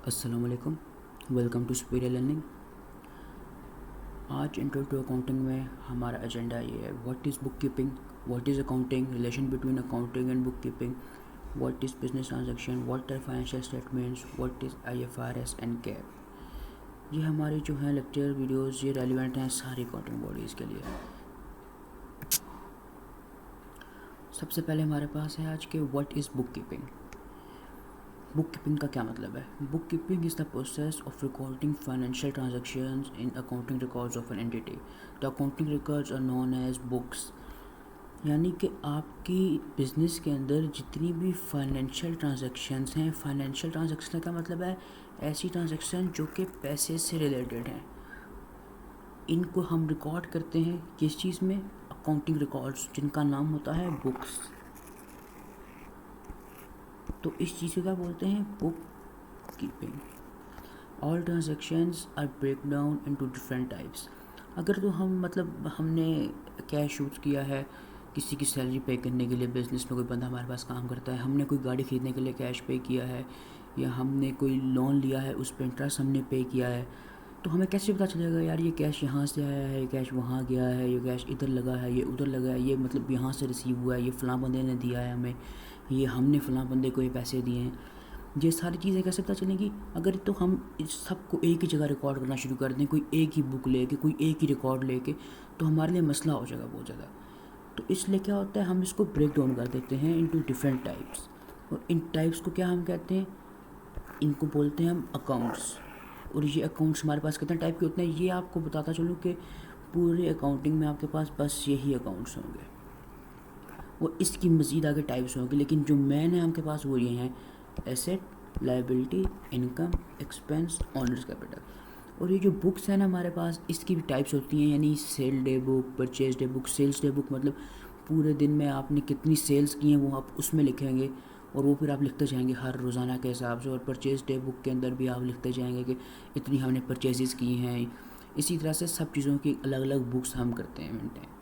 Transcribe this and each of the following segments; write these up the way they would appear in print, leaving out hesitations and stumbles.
السلام علیکم، welcome to superior learning. آج انٹرو ٹو اکاؤنٹنگ میں ہمارا ایجنڈا یہ ہے: what is bookkeeping, what is accounting, relation between accounting and bookkeeping, what is business transaction, what are financial statements, what is IFRS and GAAP. یہ ہماری جو ہیں lecture videos یہ relevant ہیں ساری اکاؤنٹنگ باڈیز کے لیے۔ سب سے پہلے ہمارے پاس ہے آج کے what is bookkeeping. Bookkeeping کا کیا مطلب ہے؟ Bookkeeping is the process of recording financial transactions in accounting records of an entity. The accounting records are known as books, یعنی کہ آپ کی بزنس کے اندر جتنی بھی فائنینشیل ٹرانزیکشنز ہیں، فائنینشیل ٹرانزیکشن کا مطلب ہے ایسی ٹرانزیکشن جو کہ پیسے سے ریلیٹڈ ہیں، ان کو ہم ریکارڈ کرتے ہیں کس چیز میں؟ اکاؤنٹنگ ریکارڈز، جن کا نام ہوتا ہے بکس۔ تو اس چیز کو کیا بولتے ہیں؟ Bookkeeping. All transactions are break down into different types. اگر تو ہم نے کیش یوز کیا ہے کسی کی سیلری پے کرنے کے لیے، بزنس میں کوئی بندہ ہمارے پاس کام کرتا ہے، ہم نے کوئی گاڑی خریدنے کے لیے کیش پے کیا ہے، یا ہم نے کوئی لون لیا ہے اس پہ انٹرسٹ ہم نے پے کیا ہے، تو ہمیں کیسے پتہ چلے گا یار یہ کیش یہاں سے آیا ہے، یہ کیش وہاں گیا ہے، یہ کیش ادھر لگا ہے، یہ ادھر لگا ہے، یہ مطلب یہاں سے ریسیو ہوا ہے، یہ فلاں بندے نے دیا ہے ہمیں، یہ ہم نے فلاں بندے کو یہ پیسے دیے ہیں۔ یہ ساری چیزیں کیسے پتہ چلیں گی؟ اگر تو ہم اس سب کو ایک ہی جگہ ریکارڈ کرنا شروع کر دیں، کوئی ایک ہی بک لے کے، کوئی ایک ہی ریکارڈ لے کے، تو ہمارے لیے مسئلہ ہو جائے گا بہت زیادہ۔ تو اس لیے کیا ہوتا ہے، ہم اس کو بریک ڈاؤن کر دیتے ہیں انٹو ڈفرینٹ ٹائپس، اور ان ٹائپس کو کیا ہم کہتے ہیں؟ ان کو بولتے ہیں ہم اکاؤنٹس۔ اور یہ اکاؤنٹس ہمارے پاس کتنے ٹائپ کے ہوتے ہیں یہ آپ کو بتاتا چلوں کہ پورے اکاؤنٹنگ میں آپ کے پاس بس یہی اکاؤنٹس ہوں گے، وہ اس کی مزید آگے ٹائپس ہوں گے، لیکن جو مین ہیں آپ کے پاس وہ یہ ہیں: asset, liability, income, expense, owner's capital. اور یہ جو بکس ہیں نا ہمارے پاس، اس کی بھی ٹائپس ہوتی ہیں، یعنی sale day book, purchase day book. Sales day book مطلب پورے دن میں آپ نے کتنی سیلز کی ہیں وہ آپ اس میں لکھیں گے، اور وہ پھر آپ لکھتے جائیں گے ہر روزانہ کے حساب سے۔ اور پرچیز ڈے بک کے اندر بھی آپ لکھتے جائیں گے کہ اتنی ہم نے پرچیزز کی ہیں۔ اسی طرح سے سب چیزوں کی الگ الگ بکس ہم کرتے ہیں مینٹین۔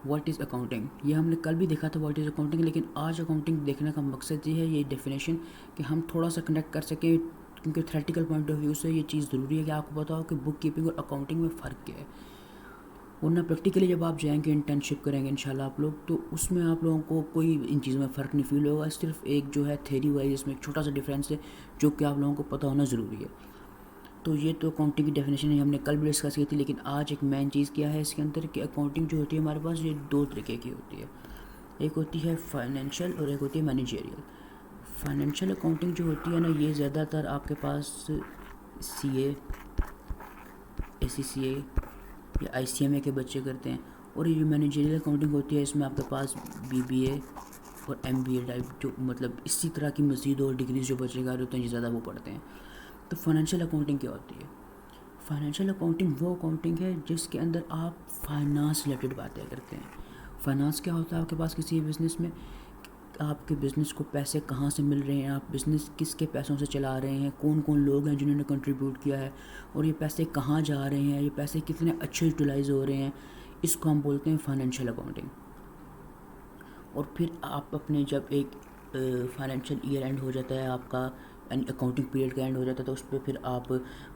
واٹ از اکاؤنٹنگ، یہ ہم نے کل بھی دیکھا تھا واٹ از اکاؤنٹنگ، لیکن آج اکاؤنٹنگ دیکھنے کا مقصد یہ ہے، یہ ڈیفینیشن، کہ ہم تھوڑا سا کنیکٹ کر سکیں، کیونکہ تھیوریٹیکل پوائنٹ آف ویو سے یہ چیز ضروری ہے کہ آپ کو پتا ہو کہ بک کیپنگ اور اکاؤنٹنگ میں فرق کیا ہے، ورنہ پریکٹیکلی جب آپ جائیں گے انٹرنشپ کریں گے انشاءاللہ آپ لوگ، تو اس میں آپ لوگوں کو کوئی ان چیزوں میں فرق نہیں فیل ہوگا، صرف ایک جو ہے تھیوری وائز اس میں ایک چھوٹا سا ڈفرینس ہے جو کہ آپ لوگوں کو پتہ ہونا ضروری ہے۔ تو یہ تو اکاؤنٹنگ کی ڈیفینیشن ہے، ہم نے کل بھی ڈسکس کی تھی، لیکن آج ایک مین چیز کیا ہے اس کے اندر کہ اکاؤنٹنگ جو ہوتی ہے ہمارے پاس یہ دو طریقے کی ہوتی ہے، ایک ہوتی ہے فائنینشیل اور ایک ہوتی ہے مینیجریل۔ فائنینشیل اکاؤنٹنگ جو ہوتی ہے نا، یہ زیادہ تر آپ کے پاس CA، ACCA یا ICMA کے بچے کرتے ہیں، اور یہ جو مینیجریل اکاؤنٹنگ ہوتی ہے اس میں آپ کے پاس BBA اور MBA ٹائپ جو مطلب اسی طرح کی مزید اور ڈگریز جو بچے کر ہوتے ہیں یہ زیادہ وہ پڑھتے ہیں۔ تو فائنینشیل اکاؤنٹنگ کیا ہوتی ہے؟ فائنینشیل اکاؤنٹنگ وہ اکاؤنٹنگ ہے جس کے اندر آپ فائنانس ریلیٹڈ باتیں کرتے ہیں۔ فائنانس کیا ہوتا ہے آپ کے پاس کسی بزنس میں؟ آپ کے بزنس کو پیسے کہاں سے مل رہے ہیں، آپ بزنس کس کے پیسوں سے چلا رہے ہیں، کون کون لوگ ہیں جنہوں نے کنٹریبیوٹ کیا ہے، اور یہ پیسے کہاں جا رہے ہیں، یہ پیسے کتنے اچھے یوٹیلائز ہو رہے ہیں، اس کو ہم بولتے ہیں فائنینشیل اکاؤنٹنگ۔ اور پھر آپ اپنے جب ایک فائنینشیل ایئر اینڈ ہو جاتا ہے آپ کا، یعنی اکاؤنٹنگ پیریڈ کا اینڈ ہو جاتا ہے، تو اس پہ پھر آپ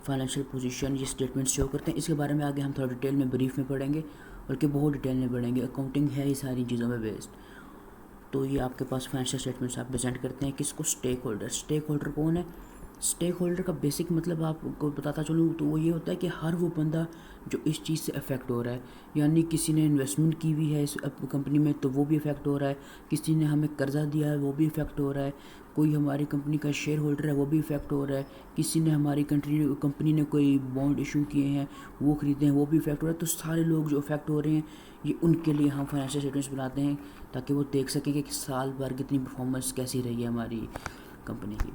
فائنینشیل پوزیشن یہ اسٹیٹمنٹ شو کرتے ہیں۔ اس کے بارے میں آگے ہم تھوڑا ڈیٹیل میں بریف میں پڑھیں گے، بلکہ بہت ڈیٹیل میں پڑھیں گے، اکاؤنٹنگ ہے یہ ساری چیزوں میں بیسڈ۔ تو یہ آپ کے پاس فائنینشیل اسٹیٹمنٹس آپ پریزنٹ کرتے ہیں، کس کو؟ Stake holder. اسٹیک ہولڈر کون ہے؟ اسٹیک ہولڈر کا بیسک مطلب آپ کو بتاتا چلوں تو وہ یہ ہوتا ہے کہ ہر وہ بندہ جو اس چیز سے افیکٹ ہو رہا ہے، یعنی کسی نے انویسٹمنٹ کی ہوئی ہے اس کمپنی میں تو وہ بھی افیکٹ ہو رہا ہے، کسی نے ہمیں قرضہ دیا ہے وہ بھی افیکٹ ہو رہا ہے، کوئی ہماری کمپنی کا شیئر ہولڈر ہے وہ بھی افیکٹ ہو رہا ہے، کسی نے ہماری کمپنی نے کوئی بانڈ ایشو کیے ہیں وہ خریدے ہیں وہ بھی افیکٹ ہو رہا ہے۔ تو سارے لوگ جو افیکٹ ہو رہے ہیں یہ ان کے لیے ہم فائنینشیل اسٹیٹمنٹس بناتے ہیں، تاکہ وہ دیکھ سکیں کہ سال بھر کتنی پرفارمنس کیسی رہی ہے ہماری کمپنی کی۔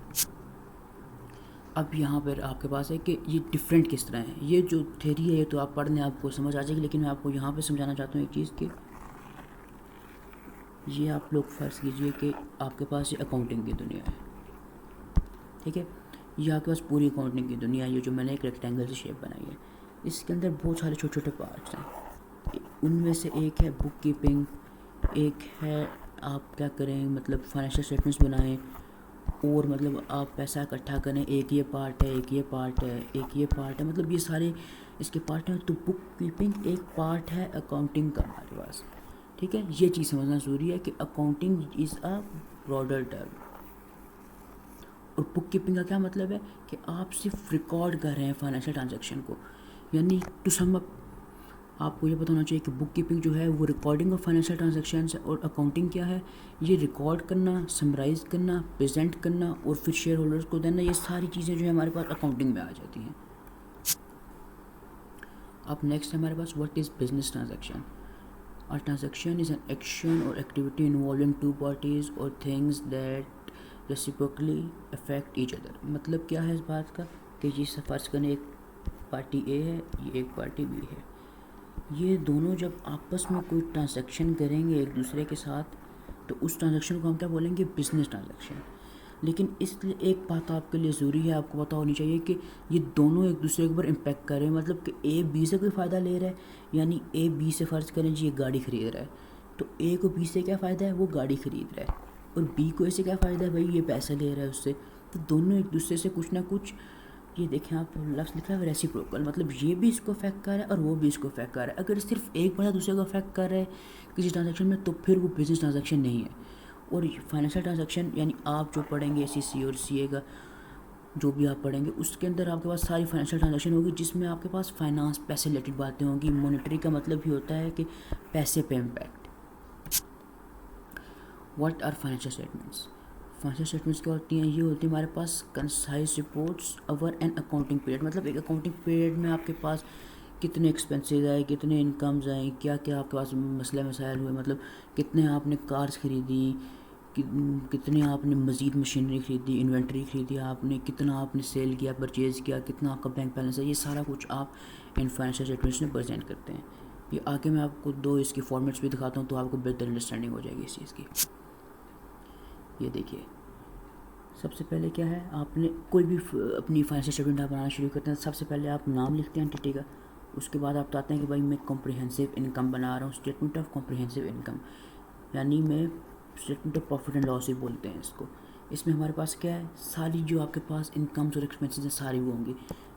اب یہاں پر آپ کے پاس ہے کہ یہ ڈفرینٹ کس طرح ہیں، یہ جو تھیوری ہے یہ تو آپ پڑھ لیں آپ کو سمجھ آ جائے گی، لیکن میں آپ کو یہاں پہ سمجھانا چاہتا ہوں ایک چیز کہ یہ آپ لوگ فرض کیجئے کہ آپ کے پاس یہ اکاؤنٹنگ کی دنیا ہے، ٹھیک ہے، یہ آپ کے پاس پوری اکاؤنٹنگ کی دنیا ہے، یہ جو میں نے ایک ریکٹینگل سے شیپ بنائی ہے، اس کے اندر بہت سارے چھوٹے چھوٹے پارٹس ہیں، ان میں سے ایک ہے بک کیپنگ، ایک ہے آپ کیا کریں مطلب فائنینشیل اسٹیٹمنٹس بنائیں، اور مطلب آپ پیسہ اکٹھا کریں، ایک یہ پارٹ ہے، ایک یہ پارٹ ہے، ایک یہ پارٹ ہے، مطلب یہ سارے اس کے پارٹ ہیں. تو بک کیپنگ ایک پارٹ ہے اکاؤنٹنگ کا ہمارے پاس. ٹھیک ہے، یہ چیز سمجھنا ضروری ہے کہ accounting is a broader term. اور بک کیپنگ کا کیا مطلب ہے کہ آپ صرف ریکارڈ کر رہے ہیں فائنینشیل ٹرانزیکشن کو. یعنی ٹو سم اپ آپ کو یہ پتہ ہونا چاہیے کہ بک کیپنگ جو ہے وہ ریکارڈنگ آف فائنینشیل ٹرانزیکشنز ہے، اور اکاؤنٹنگ کیا ہے، یہ ریکارڈ کرنا، سمرائز کرنا، پریزنٹ کرنا اور پھر شیئر ہولڈرز کو دینا. یہ ساری چیزیں جو ہے ہمارے پاس اکاؤنٹنگ میں آ جاتی ہیں. اب نیکسٹ ہمارے پاس what is business transaction. A transaction is an action or activity involving two parties or things that reciprocally affect each other. مطلب کیا ہے اس بات کا کہ جس فرض کریں ایک پارٹی اے ہے، یہ ایک پارٹی بی ہے، یہ دونوں جب آپس میں کوئی ٹرانزیکشن کریں گے ایک دوسرے کے ساتھ تو اس ٹرانزیکشن کو ہم کیا بولیں گے، بزنس ٹرانزیکشن. لیکن اس لیے ایک بات آپ کے لیے ضروری ہے، آپ کو پتہ ہونی چاہیے کہ یہ دونوں ایک دوسرے کے اوپر امپیکٹ کر رہے ہیں. مطلب کہ اے بی سے کوئی فائدہ لے رہا ہے، یعنی اے بی سے فرض کریں جی یہ گاڑی خرید رہا ہے، تو اے کو بی سے کیا فائدہ ہے، وہ گاڑی خرید رہا ہے، اور بی کو اس سے کیا فائدہ ہے، بھائی یہ پیسہ لے رہا ہے اس سے. تو دونوں ایک دوسرے سے کچھ نہ کچھ، یہ دیکھیں آپ لفظ لکھا ہے ریسیپروکل، مطلب یہ بھی اس کو افیکٹ کر رہا ہے اور وہ بھی اس کو افیکٹ کر رہا ہے. اگر صرف ایک بندہ دوسرے کو افیکٹ کر رہا ہے کسی ٹرانزیکشن میں تو پھر وہ بزنس ٹرانزیکشن نہیں ہے. اور فائنینشیل ٹرانزیکشن یعنی آپ جو پڑھیں گے سی اور سی اے کا جو بھی آپ پڑھیں گے اس کے اندر آپ کے پاس ساری فائنینشیل ٹرانزیکشن ہوگی، جس میں آپ کے پاس فائنانس، پیسے ریلیٹڈ باتیں ہوں گی. مانیٹری کا مطلب ہی ہوتا ہے کہ پیسے پہ impact. What are financial statements. Financial statements کیا ہوتی ہیں، یہ ہوتی ہیں ہمارے پاس concise reports over an accounting period. مطلب ایک اکاؤنٹنگ پیریڈ میں آپ کے پاس کتنے ایکسپینسز آئے، کتنے انکمز آئیں، کیا کیا آپ کے پاس مسئلہ مسائل ہوئے، مطلب کتنے آپ نے کارز خریدی، کتنے آپ نے مزید مشینری خریدی، انوینٹری خریدی آپ نے، کتنا آپ نے سیل کیا، پرچیز کیا، کتنا آپ کا بینک بیلنس ہے. یہ سارا کچھ آپ ان فائنینشیل اسٹیٹمنٹس میں پریزنٹ کرتے ہیں. یہ آگے میں آپ کو دو اس کی فارمیٹس بھی دکھاتا ہوں تو آپ کو بہتر انڈرسٹینڈنگ ہو جائے گی اس چیز کی. یہ دیکھیے سب سے پہلے کیا ہے، آپ نے کوئی بھی اپنی فائنینشیل اسٹیٹمنٹ آپ بنانا شروع کرتے ہیں، سب سے پہلے آپ نام لکھتے ہیں انٹیٹی کا. اس کے بعد آپ بتاتے ہیں کہ بھائی میں کمپریہنسو انکم بنا رہا ہوں، اسٹیٹمنٹ آف کمپریہنسو انکم، یعنی میں statement of profit and loss ہی بولتے ہیں اس کو. اس میں ہمارے پاس کیا ہے، ساری جو آپ کے پاس انکمز اور ایکسپینسز ہیں ساری وہ ہوں گی.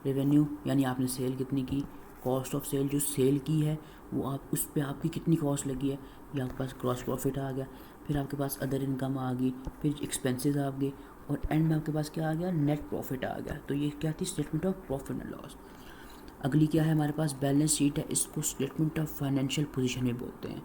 ریونیو یعنی آپ نے سیل کتنی کی، کاسٹ آف سیل جو سیل کی ہے وہ آپ اس پہ آپ کی کتنی کاسٹ لگی ہے، یہ آپ کے پاس گراس پروفٹ آ گیا. پھر آپ کے پاس ادر انکم آ گئی، پھر ایکسپینسز آ گئے، اور اینڈ میں آپ کے پاس کیا آ گیا، نیٹ پروفٹ آ گیا. تو یہ کیا تھی، statement of profit and loss. اگلی کیا ہے ہمارے پاس، بیلنس شیٹ ہے، اس کو اسٹیٹمنٹ آف فائنینشیل پوزیشن بھی بولتے ہیں.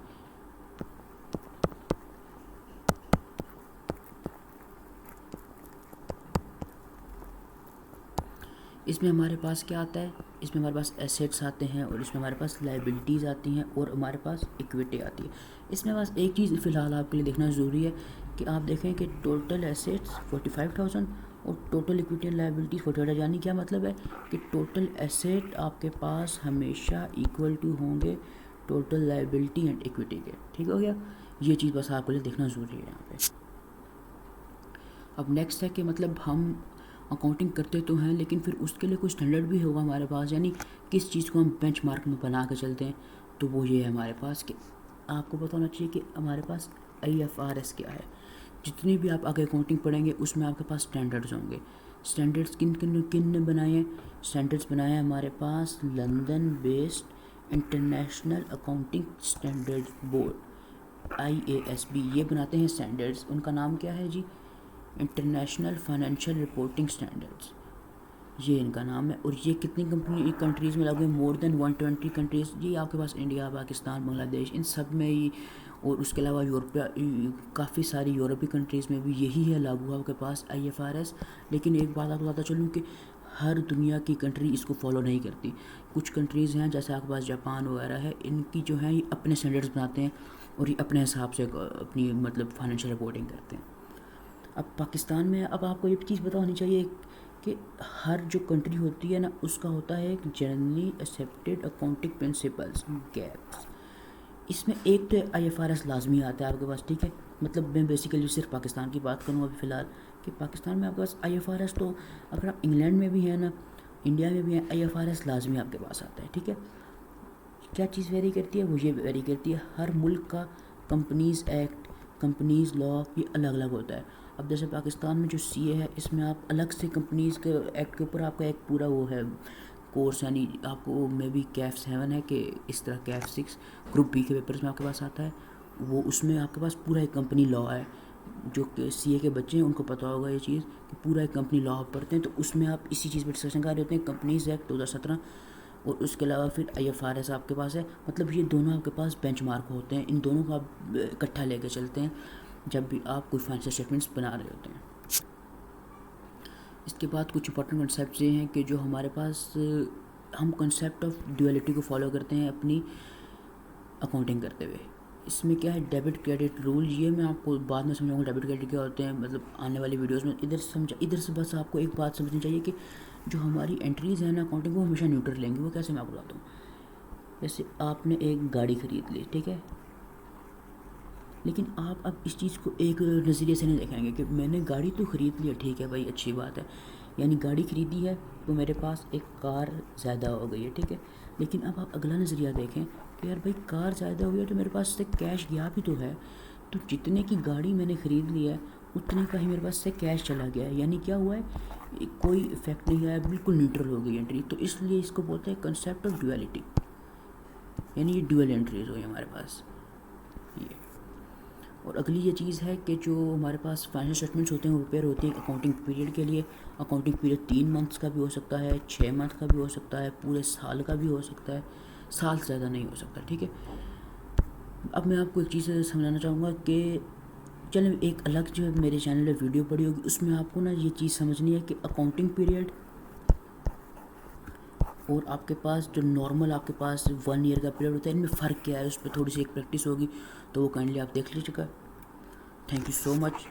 اس میں ہمارے پاس کیا آتا ہے، اس میں ہمارے پاس ایسیٹس آتے ہیں، اور اس میں ہمارے پاس لائبلٹیز آتی ہیں، اور ہمارے پاس ایکویٹی آتی ہے. اس میں بس ایک چیز فی الحال آپ کے لیے دیکھنا ضروری ہے کہ آپ دیکھیں کہ ٹوٹل ایسیٹس 45,000 اور ٹوٹل ایکویٹی اینڈ لائبلٹیز 48. یعنی کیا مطلب ہے کہ ٹوٹل ایسیٹ آپ کے پاس ہمیشہ ایکول ٹو ہوں گے ٹوٹل لائبلٹی اینڈ ایکویٹی کے. ٹھیک ہو گیا، یہ چیز بس آپ کے لیے دیکھنا ضروری ہے یہاں پہ. اب نیکسٹ ہے کہ مطلب ہم اکاؤنٹنگ کرتے تو ہیں لیکن پھر اس کے لیے کوئی اسٹینڈرڈ بھی ہوگا ہمارے پاس، یعنی کس چیز کو ہم بینچ مارک میں بنا کے چلتے ہیں. تو وہ یہ ہے ہمارے پاس کہ آپ کو پتہ ہونا چاہیے کہ ہمارے پاس IFRS کیا ہے. جتنی بھی آپ آگے اکاؤنٹنگ پڑھیں گے اس میں آپ کے پاس اسٹینڈرڈز ہوں گے. اسٹینڈرڈز کن نے بنائے ہیں، اسٹینڈرڈز بنائے ہیں ہمارے پاس London based International Accounting Standard Board IASB. یہ بناتے ہیں اسٹینڈرڈز. ان کا نام کیا ہے جی، انٹرنیشنل فائنینشیل رپورٹنگ اسٹینڈرڈز، یہ ان کا نام ہے. اور یہ کتنی کنٹریز میں لاگو ہے، مور دین 120 کنٹریز. یہ آپ کے پاس انڈیا، پاکستان، بنگلہ دیش، ان سب میں ہی، اور اس کے علاوہ کافی ساری یورپی کنٹریز میں بھی یہی ہے لاگو آپ کے پاس IFRS. لیکن ایک بات آپ کو بتاتا چلوں کہ ہر دنیا کی کنٹری اس کو فالو نہیں کرتی. کچھ کنٹریز ہیں جیسے آپ کے پاس جاپان وغیرہ ہے، ان کی جو ہیں یہ اپنے اسٹینڈرڈز بناتے ہیں اور یہ اپنے حساب سے اپنی مطلب فائنینشیل رپورٹنگ کرتے ہیں. اب پاکستان میں اب آپ کو یہ چیز پتہ ہونی چاہیے کہ ہر جو کنٹری ہوتی ہے نا اس کا ہوتا ہے ایک generally accepted accounting principles GAAPs. اس میں ایک تو IFRS لازمی آتا ہے آپ کے پاس. ٹھیک ہے، مطلب میں بیسیکلی صرف پاکستان کی بات کروں ابھی فی الحال کہ پاکستان میں آپ کے پاس IFRS، تو اگر آپ انگلینڈ میں بھی ہیں نا، انڈیا میں بھی ہیں، IFRS لازمی آپ کے پاس آتا ہے. ٹھیک ہے، کیا چیز ویری کرتی ہے، وہ یہ ویری کرتی ہے ہر ملک کا کمپنیز ایکٹ، کمپنیز لا یہ الگ الگ ہوتا ہے. اب جیسے پاکستان میں جو سی اے ہے اس میں آپ الگ سے کمپنیز کے ایکٹ کے اوپر آپ کا ایک پورا وہ ہے کورس، یعنی آپ کو مے بی کیف 7 ہے کہ اس طرح کیف 6 گروپ بی کے پیپرز میں آپ کے پاس آتا ہے، وہ اس میں آپ کے پاس پورا ایک کمپنی لا ہے. جو کہ سی اے کے بچے ہیں ان کو پتہ ہوگا یہ چیز کہ پورا ایک کمپنی لا پڑھتے ہیں، تو اس میں آپ اسی چیز پہ ڈسکشن کر رہے ہوتے ہیں، کمپنیز ایکٹ 2017. اور اس کے علاوہ پھر آئی ایف آر ایس آپ کے پاس ہے. مطلب یہ دونوں آپ کے پاس بینچ مارک ہوتے ہیں، ان دونوں کو آپ اکٹھا لے کے چلتے ہیں جب بھی آپ کوئی فائنینشیل اسٹیٹمنٹس بنا رہے ہوتے ہیں. اس کے بعد کچھ امپورٹنٹ کنسیپٹس یہ ہیں کہ جو ہمارے پاس ہم کنسیپٹ آف ڈیویلٹی کو فالو کرتے ہیں اپنی اکاؤنٹنگ کرتے ہوئے. اس میں کیا ہے ڈیبٹ کریڈٹ رول، یہ میں آپ کو بعد میں سمجھاؤں گا ڈیبٹ کریڈٹ کیا ہوتے ہیں، مطلب آنے والی ویڈیوز میں. ادھر سے بس آپ کو ایک بات سمجھنی چاہیے کہ جو ہماری انٹریز ہیں نا اکاؤنٹنگ وہ ہمیشہ نیوٹرل لیں گے. وہ کیسے میں آپ کو بتاتا ہوں. جیسے آپ نے ایک گاڑی خرید لی، ٹھیک ہے، لیکن آپ اب اس چیز کو ایک نظریے سے نہیں دیکھیں گے کہ میں نے گاڑی تو خرید لی ہے، ٹھیک ہے بھائی اچھی بات ہے، یعنی گاڑی خریدی ہے تو میرے پاس ایک کار زیادہ ہو گئی ہے، ٹھیک ہے. لیکن اب آپ اگلا نظریہ دیکھیں کہ یار بھائی کار زیادہ ہو گئی ہے تو میرے پاس سے کیش گیا بھی تو ہے، تو جتنے کی گاڑی میں نے خرید لی ہے اتنے کا ہی میرے پاس سے کیش چلا گیا ہے، یعنی کیا ہوا ہے کوئی افیکٹ نہیں آیا، بالکل نیوٹرل ہو گئی انٹری. تو اس لیے اس کو بولتے ہیں کنسیپٹ آف ڈویلٹی، یعنی یہ ڈویل انٹریز ہوئی ہمارے پاس یہ. اور اگلی یہ چیز ہے کہ جو ہمارے پاس فائنینشیل اسٹیٹمنٹس ہوتے ہیں وہ پریپیئر ہوتے ہیں اکاؤنٹنگ پیریڈ کے لیے. اکاؤنٹنگ پیریڈ 3 منتھس کا بھی ہو سکتا ہے، 6 منتھ کا بھی ہو سکتا ہے، پورے سال کا بھی ہو سکتا ہے، سال سے زیادہ نہیں ہو سکتا، ٹھیک ہے. اب میں آپ کو ایک چیز سمجھانا چاہوں گا کہ چلیں ایک الگ جو میرے چینل پہ ویڈیو پڑی ہوگی اس میں آپ کو نا یہ چیز سمجھنی ہے کہ اکاؤنٹنگ پیریڈ اور آپ کے پاس جو نارمل آپ کے پاس 1 ایئر کا پیریڈ ہوتا ہے ان میں فرق کیا ہے. اس پہ تھوڑی سی ایک پریکٹس ہوگی تو وہ کائنڈلی آپ دیکھ لیجیے گا. Thank you so much.